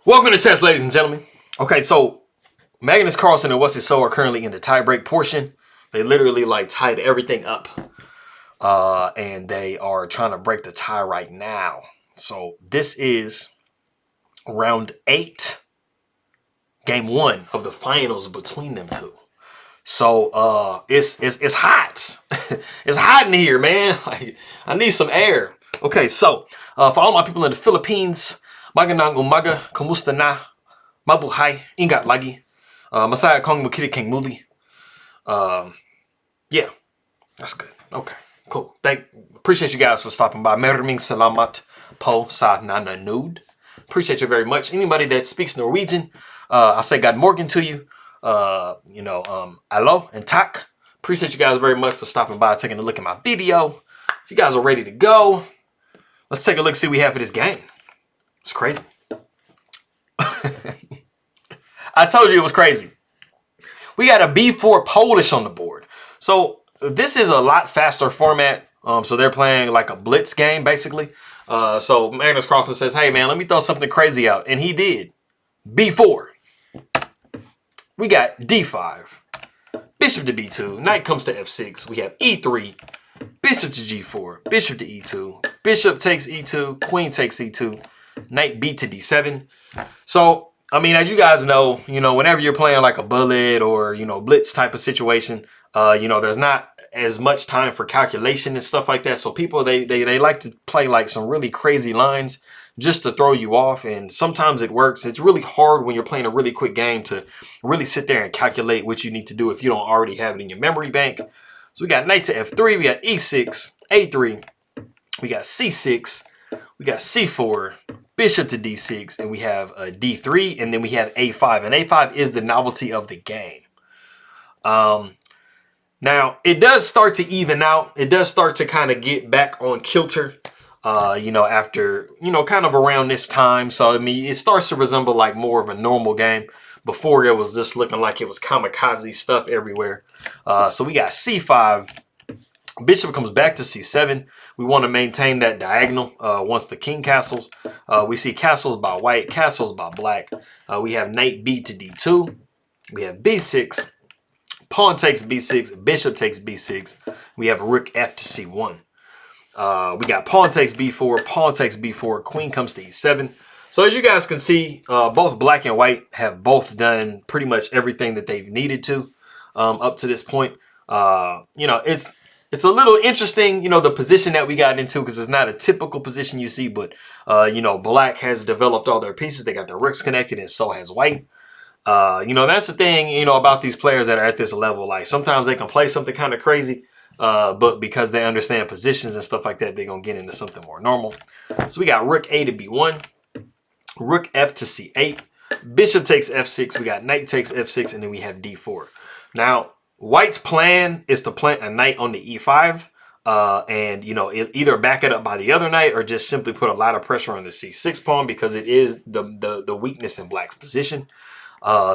Welcome to chess, ladies and gentlemen. Okay, so Magnus Carlsen and Wesley are currently in the tiebreak portion. They literally tied everything up, and they are trying to break the tie right now. So this is round 8, game 1 of the finals between them two. So it's hot. It's hot in here, man. I need some air. Okay, so for all my people in the Philippines, magandang umaga, kumusta na, mabuhay, ingat lagi, masaya kong makinig muli. Yeah, that's good. Okay, cool. Appreciate you guys for stopping by. Maraming salamat po sa nanonood. Appreciate you very much. Anybody that speaks Norwegian, I say God morgen to you. Hello and tak. Appreciate you guys very much for stopping by, taking a look at my video. If you guys are ready to go, let's take a look, see what we have for this game. It's crazy. I told you it was crazy. We got a B4 Polish on the board. So this is a lot faster format. So they're playing like a blitz game, basically. So Magnus Carlsen says, hey, man, let me throw something crazy out. And he did. B4. We got D5. Bishop to B2. Knight comes to F6. We have E3. Bishop to G4. Bishop to E2. Bishop takes E2. Queen takes E2. Knight B to D7. So, I mean, as you guys know, whenever you're playing like a bullet or, blitz type of situation, there's not as much time for calculation and stuff like that. So people, they like to play like some really crazy lines just to throw you off. And sometimes it works. It's really hard when you're playing a really quick game to really sit there and calculate what you need to do if you don't already have it in your memory bank. So we got knight to F3. We got E6, A3. We got C6. We got C4. Bishop to D6, and we have a D3, and then we have A5, and A5 is the novelty of the game. Now, it does start to even out. It does start to kind of get back on kilter, after, kind of around this time. So, I mean, it starts to resemble like more of a normal game. Before, it was just looking like it was kamikaze stuff everywhere. So we got C5. Bishop comes back to C7. We want to maintain that diagonal once the king castles. We see castles by white, castles by black. We have knight B to D2. We have B6. Pawn takes B6. Bishop takes B6. We have rook F to C1. We got pawn takes B4. Pawn takes B4. Queen comes to E7. So as you guys can see, both black and white have both done pretty much everything that they've needed to up to this point. It's a little interesting, the position that we got into, because it's not a typical position you see, but, black has developed all their pieces. They got their rooks connected, and so has white. That's the thing, about these players that are at this level. Like, sometimes they can play something kind of crazy, but because they understand positions and stuff like that, they're going to get into something more normal. So we got rook A to B1, rook F to C8, bishop takes F6, we got knight takes F6, and then we have D4. Now, white's plan is to plant a knight on the E5, and either back it up by the other knight or just simply put a lot of pressure on the C6 pawn, because it is the weakness in black's position.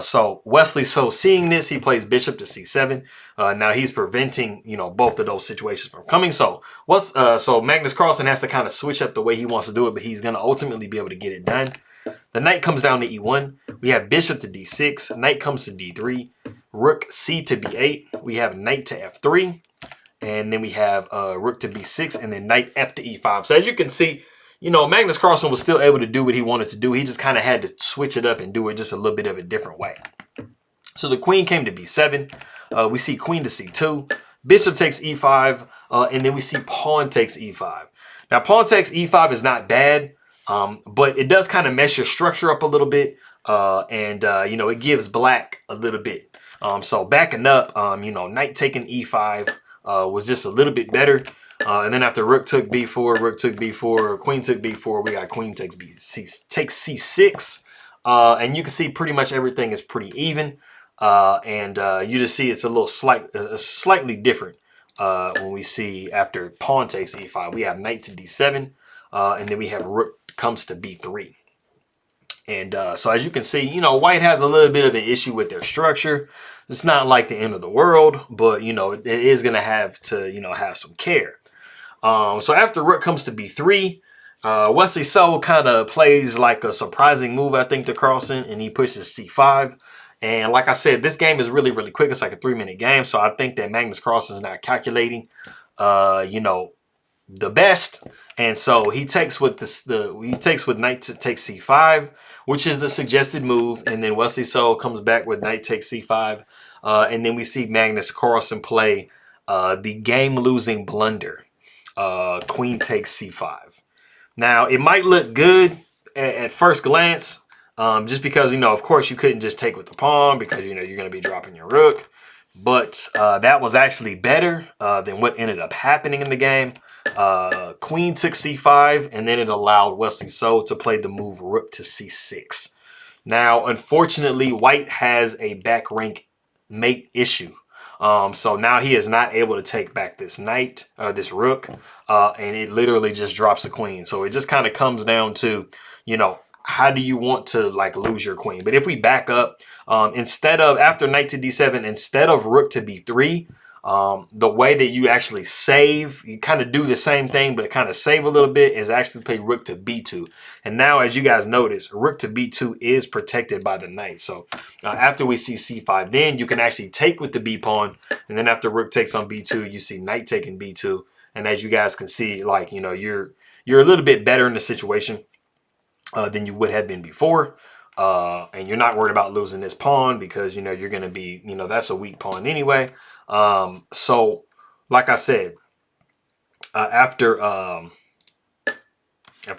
So Wesley, seeing this, he plays bishop to C7. Now he's preventing both of those situations from coming. So Magnus Carlsen has to kind of switch up the way he wants to do it, but he's going to ultimately be able to get it done. The knight comes down to E1. We have bishop to D6. Knight comes to D3. Rook C to B8. We have knight to F3. And then we have rook to B6. And then knight F to E5. So as you can see, Magnus Carlsen was still able to do what he wanted to do. He just kind of had to switch it up and do it just a little bit of a different way. So the queen came to B7. We see queen to C2. Bishop takes E5. And then we see pawn takes E5. Now, pawn takes E5 is not bad. But it does kind of mess your structure up a little bit. It gives black a little bit. So backing up, knight taking E5 was just a little bit better. And then after rook took B4, rook took B4, queen took B4, we got queen takes takes C6. And you can see pretty much everything is pretty even. You just see it's slightly different when we see after pawn takes E5. We have knight to D7, and then we have rook comes to B3. And so as you can see, white has a little bit of an issue with their structure. It's not like the end of the world, but, it is going to have to, have some care. So after rook comes to B3, Wesley So kind of plays like a surprising move, I think, to Carlsen, and he pushes c5. And like I said, this game is really, really quick. It's like a 3-minute game. So I think that Magnus Carlsen is not calculating, you know, the best. And so he takes with he takes with knight to take c5, which is the suggested move. And then Wesley So comes back with knight takes c5. And then we see Magnus Carlsen play the game-losing blunder, queen takes c5. Now, it might look good at first glance, just because, you know, of course, you couldn't just take with the pawn because, you know, you're going to be dropping your rook. But that was actually better than what ended up happening in the game. Queen took c5, and then it allowed Wesley So to play the move rook to c6. Now, unfortunately, white has a back rank mate issue. So now he is not able to take back this knight, this rook, and it literally just drops a queen. So it just kind of comes down to, you know, how do you want to like lose your queen? But if we back up, instead of after knight to d7, instead of rook to b3, the way that you actually save, you kind of do the same thing, but kind of save a little bit, is actually play rook to b2. And now, as you guys notice, rook to b2 is protected by the knight. So after we see c5, then you can actually take with the b pawn. And then after rook takes on b2, you see knight taking b2. And as you guys can see, like, you know, you're a little bit better in the situation than you would have been before. And you're not worried about losing this pawn because, you know, you're going to be, you know, that's a weak pawn anyway. So like I said, after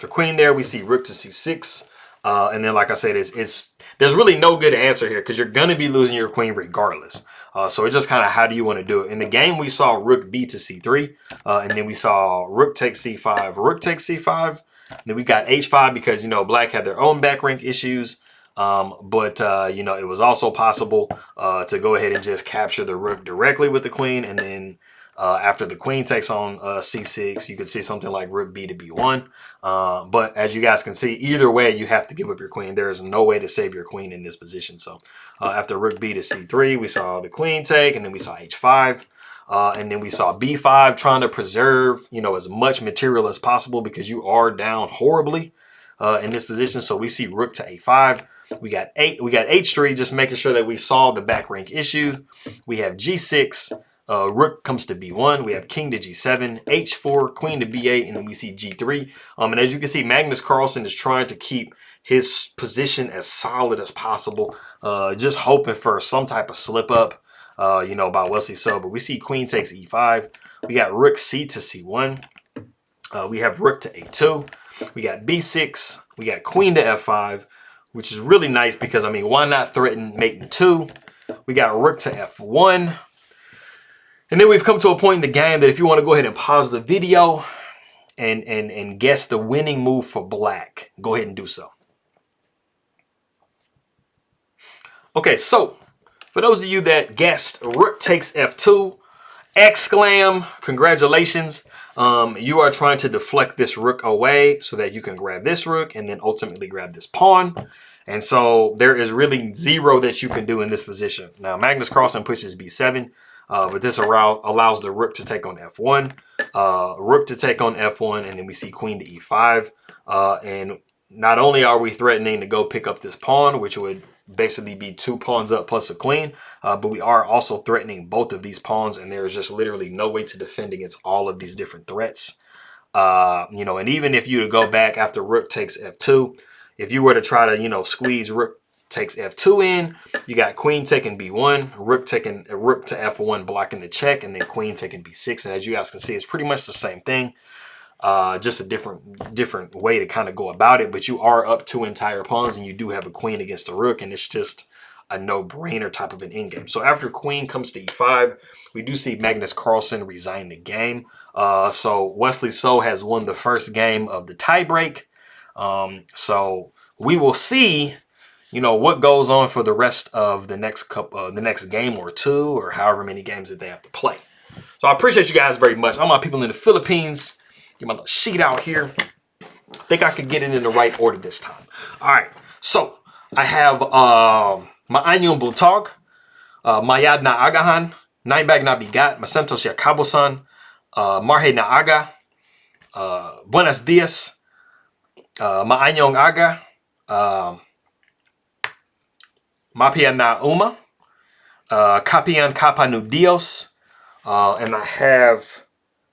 queen there, we see rook to c6. And then, like I said, there's really no good answer here because you're going to be losing your queen regardless. So it's just kind of how do you want to do it. In the game, we saw rook b to c3. And then we saw rook takes c5, rook takes c5. Then we got h5 because, you know, black had their own back rank issues. But you know, it was also possible to go ahead and just capture the rook directly with the queen. And then after the queen takes on c6, you could see something like rook b to b1. But as you guys can see, either way, you have to give up your queen. There is no way to save your queen in this position. So after rook b to c3, we saw the queen take, and then we saw h5. And then we saw b5, trying to preserve, you know, as much material as possible because you are down horribly in this position. So we see rook to a5. We got h3, just making sure that we solve the back rank issue. We have g6, rook comes to b1. We have king to g7, h4, queen to b8, and then we see g3. And as you can see, Magnus Carlsen is trying to keep his position as solid as possible, just hoping for some type of slip up, you know, by Wesley So. But we see queen takes e5. We got rook c to c1. We have rook to a2. We got b6. We got queen to f5, which is really nice because, I mean, why not threaten mate in 2? We got rook to f1. And then we've come to a point in the game that if you want to go ahead and pause the video and guess the winning move for black, go ahead and do so. Okay, so for those of you that guessed rook takes f2, exclam, congratulations. You are trying to deflect this rook away so that you can grab this rook and then ultimately grab this pawn. And so there is really zero that you can do in this position. Now, Magnus Carlsen pushes b7, but this allows the rook to take on f1, rook to take on f1, and then we see queen to e5. And not only are we threatening to go pick up this pawn, which would basically be 2 pawns up plus a queen, but we are also threatening both of these pawns, and there is just literally no way to defend against all of these different threats. You know, and even if you to go back after rook takes f2, if you were to try to, you know, squeeze rook takes f2 in, you got queen taking b1, rook to f1 blocking the check, and then queen taking b6. And as you guys can see, it's pretty much the same thing. Just a different way to kind of go about it, but you are up 2 entire pawns and you do have a queen against a rook, and it's just a no-brainer type of an endgame. So after queen comes to e5, we do see Magnus Carlsen resign the game. So Wesley So has won the first game of the tiebreak. So we will see, you know, what goes on for the rest of the next game or 2, or however many games that they have to play. So I appreciate you guys very much. All my people in the Philippines, get my little sheet out here. I think I could get it in the right order this time. All right. So I have Maanyong Bultog, Mayad na Agahan, Ninebag na Bigat, Masento siya Kabosan, Marhe na Aga, Buenos Dias, Maanyong aga. Mapian na uma. Kapian kapanu dios. And I have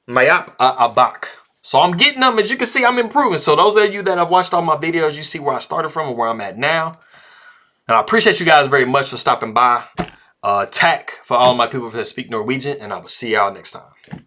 mayap abak. So I'm getting them. As you can see, I'm improving. So those of you that have watched all my videos, you see where I started from and where I'm at now. And I appreciate you guys very much for stopping by. Tack for all my people that speak Norwegian. And I will see y'all next time.